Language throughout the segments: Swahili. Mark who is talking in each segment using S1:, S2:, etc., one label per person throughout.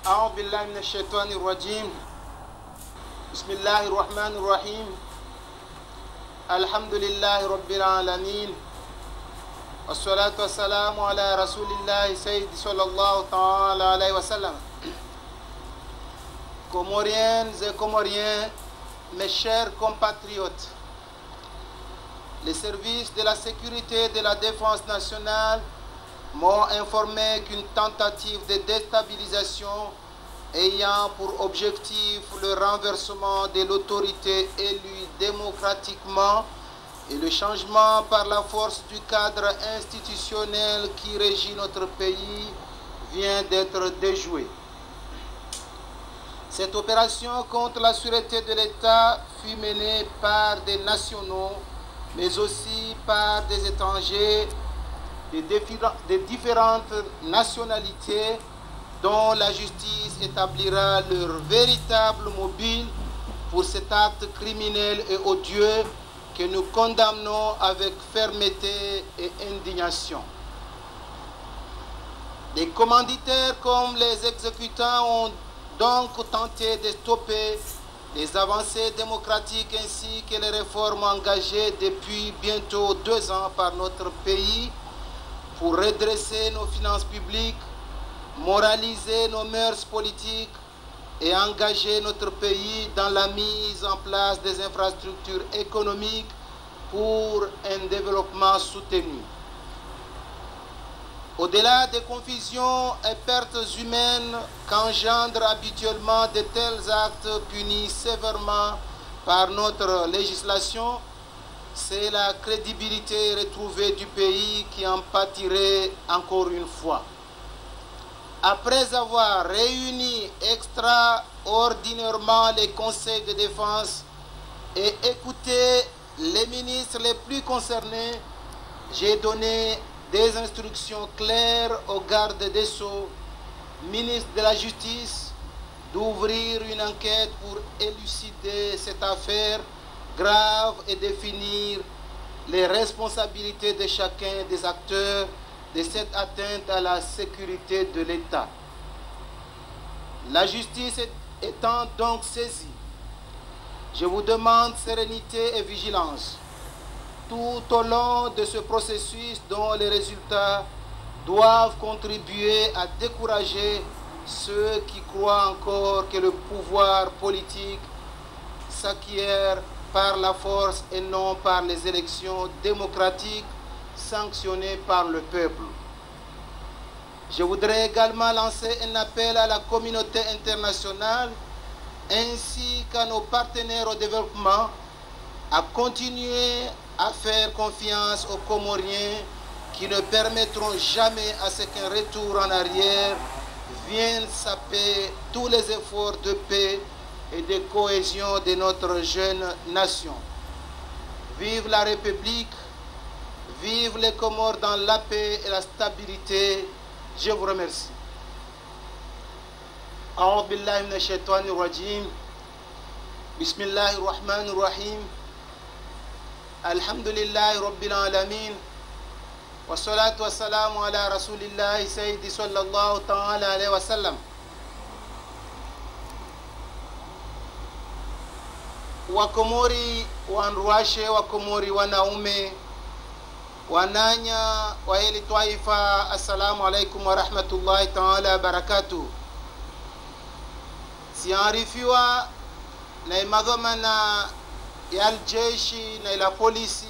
S1: أعوذ بالله من الشيطان الرجيم. بسم الله الرحمن الرحيم. الحمد لله رب العالمين، والصلاة والسلام على رسول الله سيد صلى الله تعالى عليه وسلم. Comoriennes et Comoriens, mes chers compatriotes, les services de la sécurité et de la défense nationale m'ont informé qu'une tentative de déstabilisation ayant pour objectif le renversement de l'autorité élue démocratiquement et le changement par la force du cadre institutionnel qui régit notre pays vient d'être déjouée. Cette opération contre la sûreté de l'État fut menée par des nationaux, mais aussi par des étrangers de différentes nationalités dont la justice établira leur véritable mobile pour cet acte criminel et odieux que nous condamnons avec fermeté et indignation. Les commanditaires comme les exécutants ont donc tenté de stopper les avancées démocratiques ainsi que les réformes engagées depuis bientôt 2 ans par notre pays pour redresser nos finances publiques, moraliser nos mœurs politiques et engager notre pays dans la mise en place des infrastructures économiques pour un développement soutenu. Au-delà des confusions et pertes humaines qu'engendrent habituellement de tels actes punis sévèrement par notre législation, c'est la crédibilité retrouvée du pays qui en pâtirait encore une fois. Après avoir réuni extraordinairement les conseils de défense et écouté les ministres les plus concernés, j'ai donné des instructions claires au garde des Sceaux, ministre de la Justice, d'ouvrir une enquête pour élucider cette affaire grave et définir les responsabilités de chacun des acteurs de cette atteinte à la sécurité de l'État. La justice étant donc saisie, je vous demande sérénité et vigilance tout au long de ce processus dont les résultats doivent contribuer à décourager ceux qui croient encore que le pouvoir politique s'acquiert par la force et non par les élections démocratiques sanctionnées par le peuple. Je voudrais également lancer un appel à la communauté internationale ainsi qu'à nos partenaires au développement à continuer à faire confiance aux Comoriens qui ne permettront jamais à ce qu'un retour en arrière vienne saper tous les efforts de paix et de cohésion de notre jeune nation. Vive la République, vive les Comores dans la paix et la stabilité. Je vous remercie. أعوذ بالله من الشيطان الرجيم. بسم الله الرحمن الرحيم. الحمد لله رب العالمين، والصلاة والسلام على رسول الله سيد صلى الله تعالى عليه وسلم. Wakomori wanruashe, Wakomori wanaume, wananya wa hili taifa, assalamu alaikum wa rahmatullahi ta'ala barakatuh. Siarifiwa na imadhamana ya aljeshi na ila polisi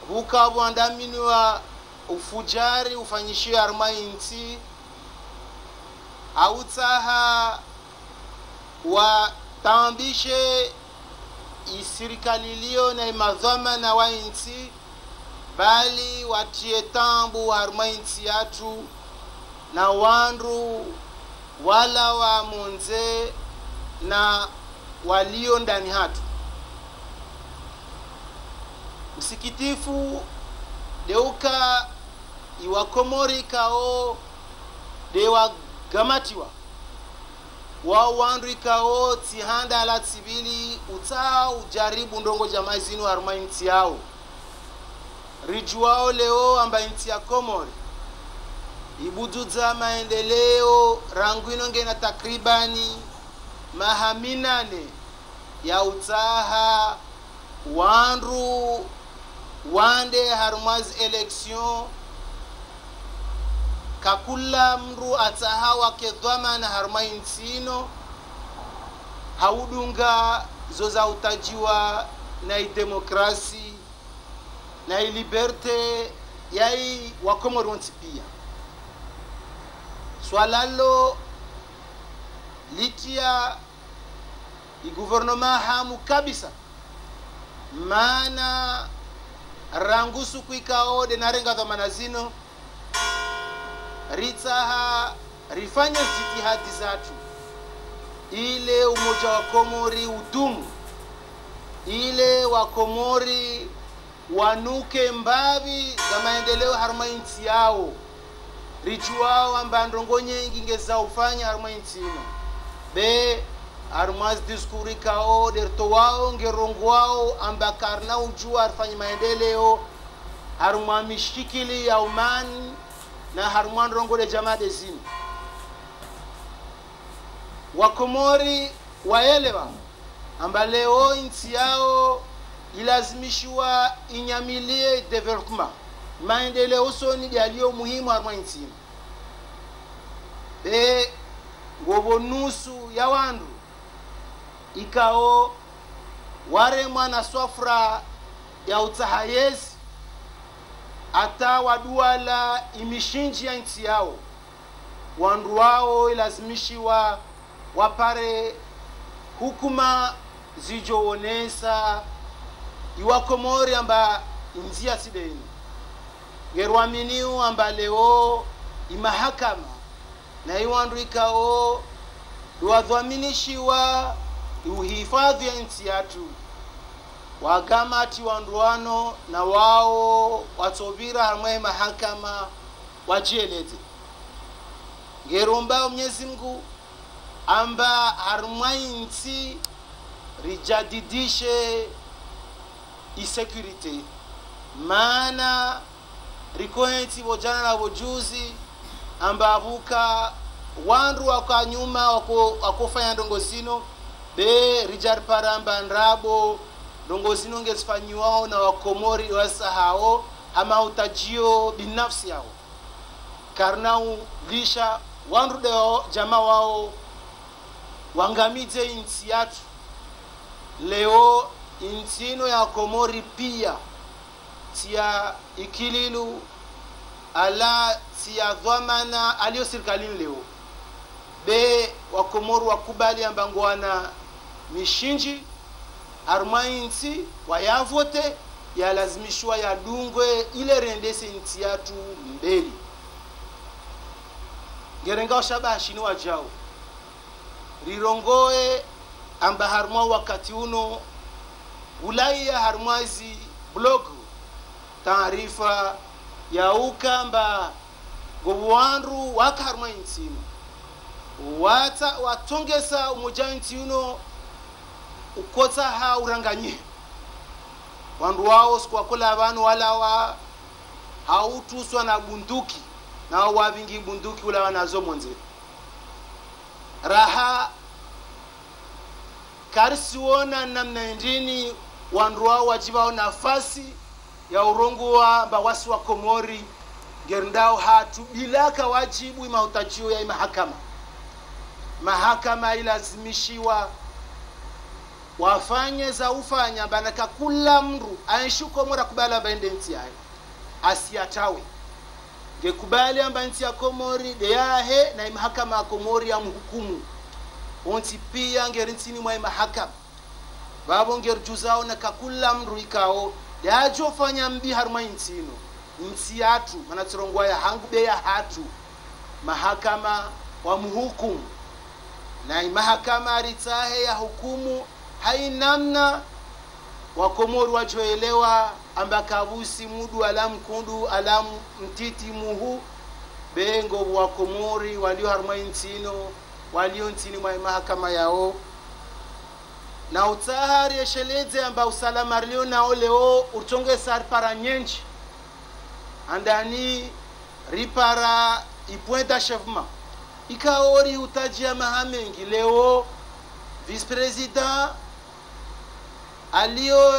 S1: ukabwandaminiwa ufujari ufanyishie armainti autaha watambishe isirikalilio na imadhamana wa inti bali watie tambu harmainti yatu na wandu wala wa munze na walio ndani hatu. Msikitifu deuka iwakomori kao dewa gamatiwa wandu kao tihanda ala tibili uta ujaribu ndongo jamaa zinu haruma inti yao rijuao leo amba inti ya Komori ibuduza maendeleo ranguino ngena takribani mahaminane ya utaha wandu wande harumaz election kakula mru ataha wake dhamana harumai nsino haudunga zoza utajiwa na demokrasi na liberte yai wakomori pia swalalo litia gouvernement hamu kabisa mana rangusu kuikao de narenga dhamana zino ritaha rifanya jitihadi zatu ile umoja wa Komori udumu, ile wa Komori wanuke mbavi za maendeleo haruma inti yao richuao amba ndongo nyingi ngeza ufanya haruma inti ino be haruma diskuri kao derto wao ngerongo wao amba karna ujua harufanya maendeleo haruma mishikili ya umani na haruma ndongo de jamaa de zini Wakomori waelewa amba leo inti yao ilazimishiwa inyamilie development maendeleo soni yaliyo muhimu haruma inti be ngobo nusu ya wandu ikao ware mwana swafra ya utahayezi ata waduala imishinji ya inti yao wandu wao ilazimishiwa wapare hukuma zijoonesa iwakomori amba inzia sideni gerwaminiu amba leo imahakama na iwandu ikao duwadhaminishiwa uhifadhi ya nchi yatu wagamati wanduano na wao watobira hamwe mahakama wajieleze geromba Mwenyezi Mungu amba harumwainti rijadidishe insecurity maana rikoenti bojana na bojuzi amba avuka wandu wakanyuma wakofanya ndongozino be rijar paramba nrabo ndongozino ngesifanywa na Wakomori wasahao ama utajio binafsi yao karnau lisha wandu deo jamaa wao wangamize inti yatu leo intino ya Komori pia tia ikililu ala tia dhamana alio serikalini leo be Wakomori wakubali ambangwana mishinji armainti wayavote ya lazimishwa ya dungwe ile rendese inti yatu mbeli gerenga washabashi ni wajao rirongoe amba harmwa wakati uno ulaya harmwazi blog taarifa ya ukamba gobuanru waka harmwa intino wata watongesa umoja intino ukota ha uranganye wandu wao sikuwa kola abantu wala wa hautuswa na bunduki na wavingi bunduki ula wanazo monze raha karisiona namna ndini wandu wao wajibao nafasi ya urongo wa bawasi wa Komori gerndao hatu bilaka wajibu imautajio ya mahakama ilazimishiwa wafanye za ufanya banaka kula mru aishu Komora kubala baende nti yae asiatawe gekubali amba nti ya Komori de yahe na mahakama ya Komori ya mhukumu onti pia ngerintini mwa mahakama babo ngerjuzao na kakula mru ikao yajo fanya mbi haruma intino nti yatu manatirongwa ya hangu be ya hatu mahakama wa mhukumu na mahakama ritahe ya hukumu hainamna Wakomori wajoelewa amba kabusi mudu alamu kundu alamu mtiti muhu bengo Wakomori walio haruma intino walio ntini mwa mahakama yao na utahari esheleze amba usalama rilio na oleo utonge sari para nyenji andani ripara point d'achèvement ikaori utajia mahamengi leo vice-president alio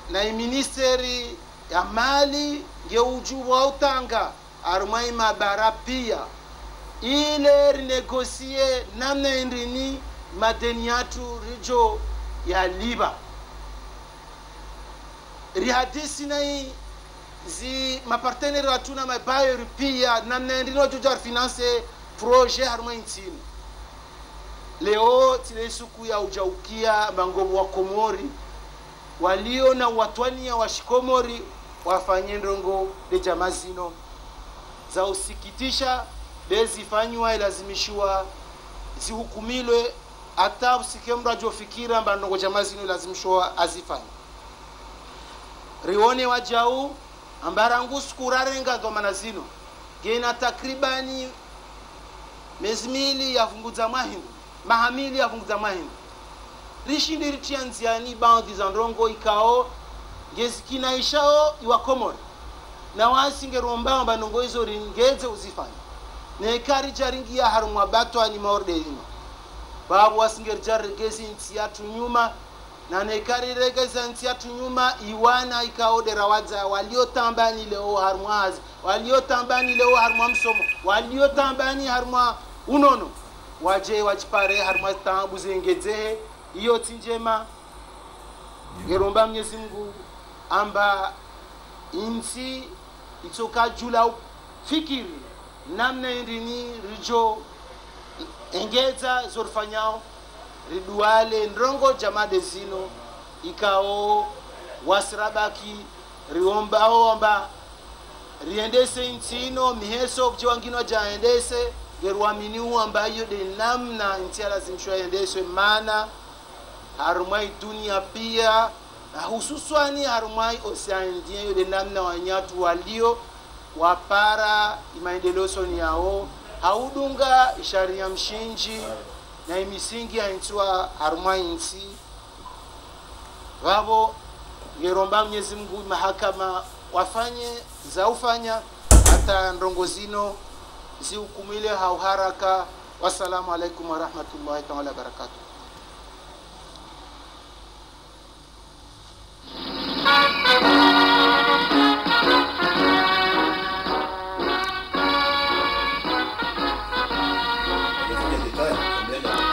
S1: na ministeri ya mali ngeuju wa utanga arumai mabara pia ile renegocie namna indini madeni yatu rijo ya liba rihadisi na zi maparteneri watuna mabayo pia namna indini jujar finance projet harumai ntini leo tile suku ya ujaukia mangobo wa Komori walio na watwania wa Shikomori wafanye ndongo de jamazino za usikitisha bezifanywa ilazimishwa zihukumilwe hata usikemra ajofikira mbandongo jamazino ilazimishwa azifanye rione wajau ambarangu skurarenga dhamana zino gena takribani mezmili yafunguza mahindu mahamili yafunguza mahindu rishindi ritianziani bandi za ndongo ikao ngezikina ishao iwa Komori na wasinge romba mbandongo hizo ringeze uzifanya nekari jaringia harumwa bato ani maordelima babu wasinge jarigezi ntiatu nyuma na nekari regeza ntiatu nyuma iwana ikao derawaza waliotambani leo harumwazi waliotambani leo harumwa msomo waliotambani harumwa unono waje wajipare harumwa tambu zengeze iyo tinjema ngeromba Mwenyezi Mungu amba insi itoka jula fikiri namna indini rijo engeza zorfanyao riduale ndrongo jamade zino ikao wasrabaki riombao amba riendese intino miheso kujwangino jaendese gerwaminiu ambayo de namna intia lazimshwa endeswe mana harumai dunia pia na hususwani harumai oceanien de namna wanyatu walio wapara imaendeleo yao haudunga sharia mshinji na imisingi ya nchwa harumai nsi wabo ngeromba Mwenyezi Mungu mahakama wafanye za ufanya hata ndongo zino zihukumile hauharaka. Wassalamu alaikum warahmatullahi ta'ala barakatuh.